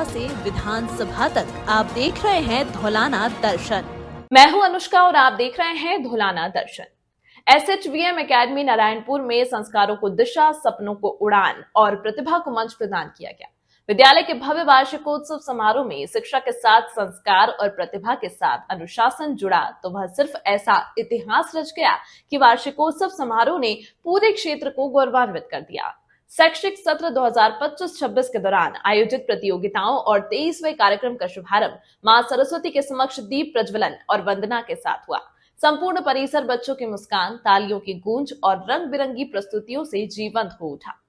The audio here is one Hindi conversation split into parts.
से विधानसभा तक आप देख रहे हैं धौलाना दर्शन। मैं हूं अनुष्का और आप देख रहे हैं धौलाना दर्शन। SHVM एकेडमी नारायणपुर में संस्कारों को दिशा, सपनों को उड़ान और प्रतिभा को मंच प्रदान किया गया। विद्यालय के भव्य वार्षिकोत्सव समारोह में शिक्षा के साथ संस्कार और प्रतिभा के साथ अनुशासन जुड़ा तो वह सिर्फ ऐसा इतिहास रच गया कि वार्षिकोत्सव समारोह ने पूरे क्षेत्र को गौरवान्वित कर दिया। शैक्षिक सत्र 2025-26 के दौरान आयोजित प्रतियोगिताओं और 23वें कार्यक्रम का शुभारंभ मां सरस्वती के समक्ष दीप प्रज्वलन और वंदना के साथ हुआ। संपूर्ण परिसर बच्चों की मुस्कान, तालियों की गूंज और रंग बिरंगी प्रस्तुतियों से जीवंत हो उठा।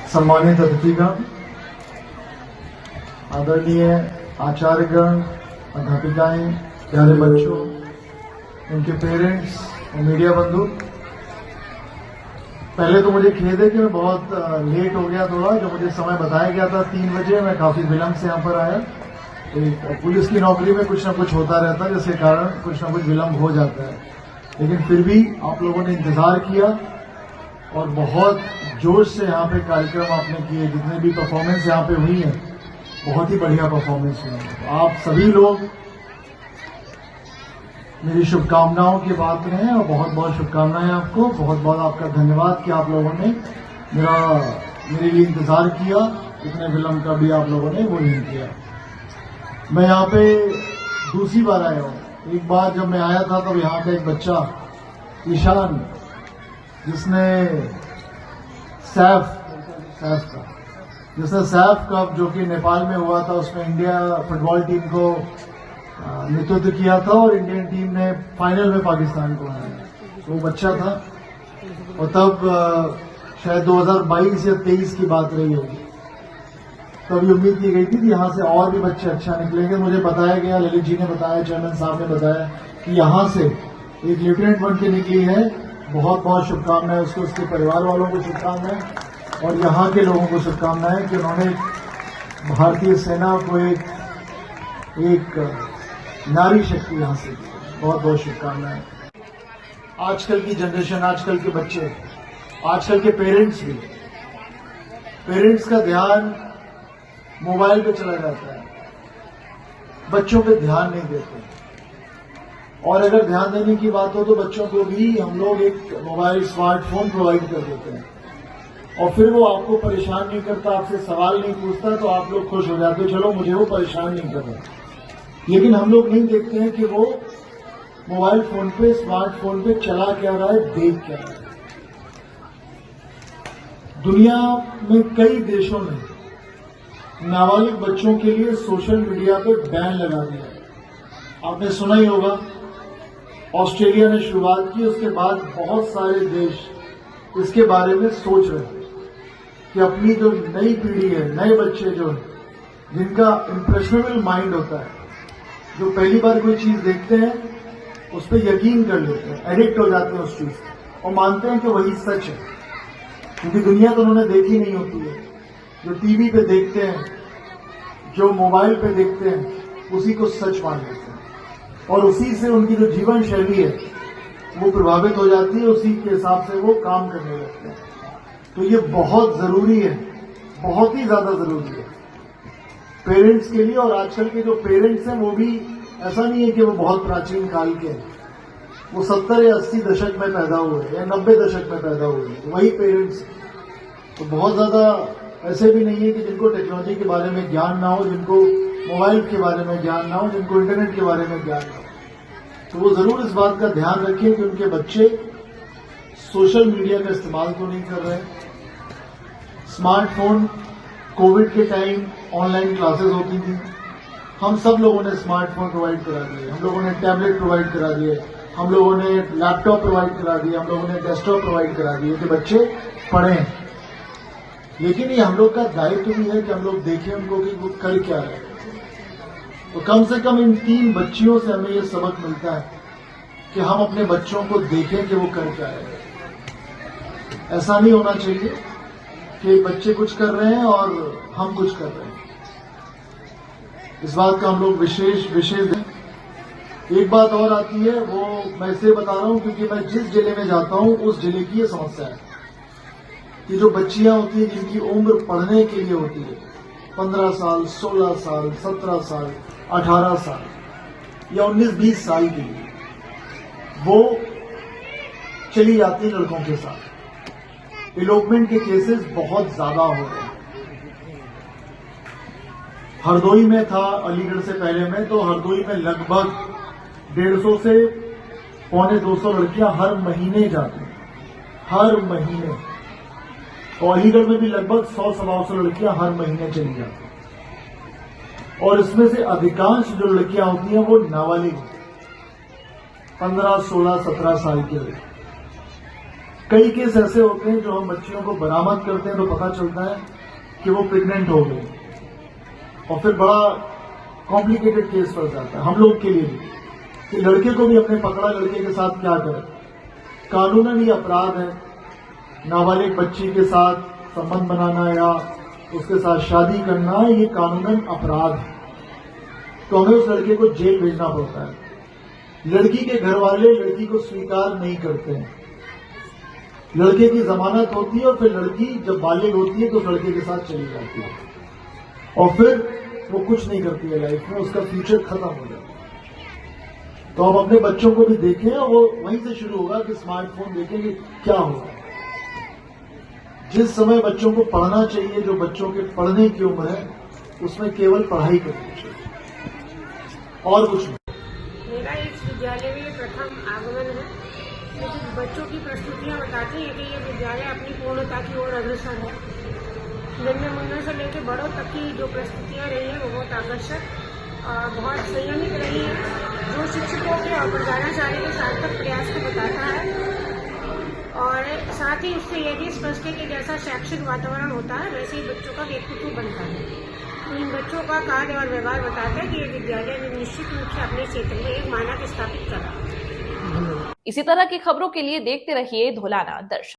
सम्मानित अतिथिगण, आदरणीय आचार्यगण, अध्यापिकाएं, प्यारे बच्चों, उनके पेरेंट्स और मीडिया बंधु, पहले तो मुझे खेद है कि मैं बहुत लेट हो गया थोड़ा। जो मुझे समय बताया गया था 3 बजे, मैं काफी विलंब से यहाँ पर आया। पुलिस की नौकरी में कुछ न कुछ होता रहता है, जिसके कारण कुछ न कुछ विलंब हो जाता है, लेकिन फिर भी आप लोगों ने इंतजार किया और बहुत जोश से यहाँ पे कार्यक्रम आपने किए। जितने भी परफॉर्मेंस यहाँ पे हुई है, बहुत ही बढ़िया परफॉर्मेंस हुई है। आप सभी लोग मेरी शुभकामनाओं की बात हैं और बहुत बहुत शुभकामनाएं आपको। बहुत बहुत आपका धन्यवाद कि आप लोगों ने मेरे लिए इंतजार किया। इतने विलंब का भी आप लोगों ने वो नहीं किया। मैं यहाँ पे दूसरी बार आया हूँ। एक बार जब मैं आया था तब यहाँ का एक बच्चा ईशान, जिसने सैफ कप जो कि नेपाल में हुआ था, उसमें इंडिया फुटबॉल टीम को नेतृत्व किया था और इंडियन टीम ने फाइनल में पाकिस्तान को हराया। तो वो बच्चा था और तब शायद 2022 या 23 की बात रही होगी। तब ये उम्मीद की गई थी कि यहाँ से और भी बच्चे अच्छा निकलेंगे। मुझे बताया गया, ललित जी ने बताया, चेयरमैन साहब ने बताया कि यहाँ से एक लेफ्टिनेंट बन के निकली है। बहुत बहुत शुभकामनाएं उसको, उसके परिवार वालों को शुभकामनाएं और यहाँ के लोगों को शुभकामनाएं कि उन्होंने भारतीय सेना को एक नारी शक्ति यहाँ से दी। बहुत बहुत शुभकामनाएं। आजकल की जनरेशन, आजकल के बच्चे, आजकल के पेरेंट्स भी, पेरेंट्स का ध्यान मोबाइल पे चला जाता है, बच्चों पे ध्यान नहीं देते। और अगर ध्यान देने की बात हो तो बच्चों को भी हम लोग एक मोबाइल, स्मार्टफोन प्रोवाइड कर देते हैं और फिर वो आपको परेशान नहीं करता, आपसे सवाल नहीं पूछता, तो आप लोग खुश हो जाते हो, चलो मुझे वो परेशान नहीं कर रहा। लेकिन हम लोग नहीं देखते हैं कि वो मोबाइल फोन पे, स्मार्टफोन पे चला क्या रहा है, देख क्या रहा है। दुनिया में कई देशों ने नाबालिग बच्चों के लिए सोशल मीडिया पे बैन लगा दिया है। आपने सुना ही होगा, ऑस्ट्रेलिया ने शुरुआत की, उसके बाद बहुत सारे देश इसके बारे में सोच रहे हैं कि अपनी जो नई पीढ़ी है, नए बच्चे जो है, जिनका इंप्रेशनेबल माइंड होता है, जो पहली बार कोई चीज देखते हैं उस पर यकीन कर लेते हैं, एडिक्ट हो जाते हैं उस चीज और मानते हैं कि वही सच है, क्योंकि दुनिया तो उन्होंने देखी नहीं होती है। जो टीवी पे देखते हैं, जो मोबाइल पे देखते हैं, उसी को सच मान लेते हैं और उसी से उनकी जो जीवन शैली है वो प्रभावित हो जाती है, उसी के हिसाब से वो काम करने लगते हैं। तो ये बहुत जरूरी है, बहुत ही ज्यादा जरूरी है पेरेंट्स के लिए। और आजकल के जो पेरेंट्स हैं वो भी ऐसा नहीं है कि वो बहुत प्राचीन काल के हैं, वो 70 या 80 दशक में पैदा हुए या 90 दशक में पैदा हुए, वही पेरेंट्स। तो बहुत ज्यादा ऐसे भी नहीं है कि जिनको टेक्नोलॉजी के बारे में ज्ञान ना हो, जिनको मोबाइल के बारे में ज्ञान ना हो, जिनको इंटरनेट के बारे में ज्ञान ना हो। तो वो जरूर इस बात का ध्यान रखें कि उनके बच्चे सोशल मीडिया का इस्तेमाल तो नहीं कर रहे हैं। स्मार्टफोन, कोविड के टाइम ऑनलाइन क्लासेस होती थी, हम सब लोगों ने स्मार्टफोन प्रोवाइड करा दिए, हम लोगों ने टैबलेट प्रोवाइड करा दिए, हम लोगों ने लैपटॉप प्रोवाइड करा दिए, हम लोगों ने डेस्कटॉप प्रोवाइड करा दिए कि बच्चे पढ़ें। लेकिन ये हम लोग का दायित्व भी है कि हम लोग देखें उनको कि वो कर क्या रहे हैं। तो कम से कम इन 3 बच्चियों से हमें ये सबक मिलता है कि हम अपने बच्चों को देखें कि वो कर क्या रहे हैं। ऐसा नहीं होना चाहिए कि बच्चे कुछ कर रहे हैं और हम कुछ कर रहे हैं। इस बात का हम लोग विशेष एक बात और आती है, वो मैं इसलिए बता रहा हूं क्योंकि मैं जिस जिले में जाता हूं उस जिले की ये समस्या है कि जो बच्चियां होती है जिनकी उम्र पढ़ने के लिए होती है 15 साल, 16 साल, 17 साल, 18 साल या 19-20 साल के लिए, वो चली जाती है लड़कों के साथ। इलोपमेंट के केसेस बहुत ज्यादा हो रहे हैं। हरदोई में था, अलीगढ़ से पहले में, तो हरदोई में लगभग 150 से 125 लड़कियां हर महीने जाती हैं, हर महीने। और अलीगढ़ में भी लगभग 100-125 लड़कियां हर महीने चली जाती हैं। और इसमें से अधिकांश जो लड़कियां होती हैं वो नाबालिग, 15, 16, 17 साल के लड़के। कई केस ऐसे होते हैं जो हम बच्चियों को बरामद करते हैं तो पता चलता है कि वो प्रेग्नेंट हो गई, और फिर बड़ा कॉम्प्लिकेटेड केस पड़ जाता है हम लोग के लिए भी, कि लड़के को भी अपने पकड़ा लड़के के साथ क्या करें। कानूनन ये अपराध है, नाबालिग बच्ची के साथ संबंध बनाना या उसके साथ शादी करना, ये कानूनन अपराध है। तो हमें उस लड़के को जेल भेजना पड़ता है। लड़की के घर वाले लड़की को स्वीकार नहीं करते हैं। लड़के की जमानत होती है और फिर लड़की जब बालिग होती है तो उस लड़के के साथ चली जाती है, और फिर वो कुछ नहीं करती है लाइफ में, उसका फ्यूचर खत्म हो जाता है। तो हम अपने बच्चों को भी देखें, और वो वहीं से शुरू होगा कि स्मार्टफोन देखेंगे क्या होगा। जिस समय बच्चों को पढ़ना चाहिए, जो बच्चों के पढ़ने की उम्र है, उसमें केवल पढ़ाई करनी चाहिए और कुछ नहीं। मेरा इस विद्यालय में प्रथम आगमन है, लेकिन बच्चों की प्रस्तुतियां बताती हैं कि ये विद्यालय अपनी पूर्णता की ओर अग्रसर है। नन्हे मुन्नों से लेकर बड़ों तक की जो प्रस्तुतियां रही हैं वो बहुत आकर्षक और बहुत संयमित रही हैं, जो शिक्षकों के और प्रधानाचार्य के सार्थक प्रयास को बताता है। और साथ ही उससे ये भी स्पष्ट है कि जैसा शैक्षिक वातावरण होता है वैसे ही बच्चों का व्यक्तित्व बनता है। तो इन बच्चों का कार्य और व्यवहार बताता है कि ये विद्यालय निश्चित रूप से अपने क्षेत्र में एक मानक स्थापित कर रहा है। इसी तरह की खबरों के लिए देखते रहिए धोलाना दर्शन।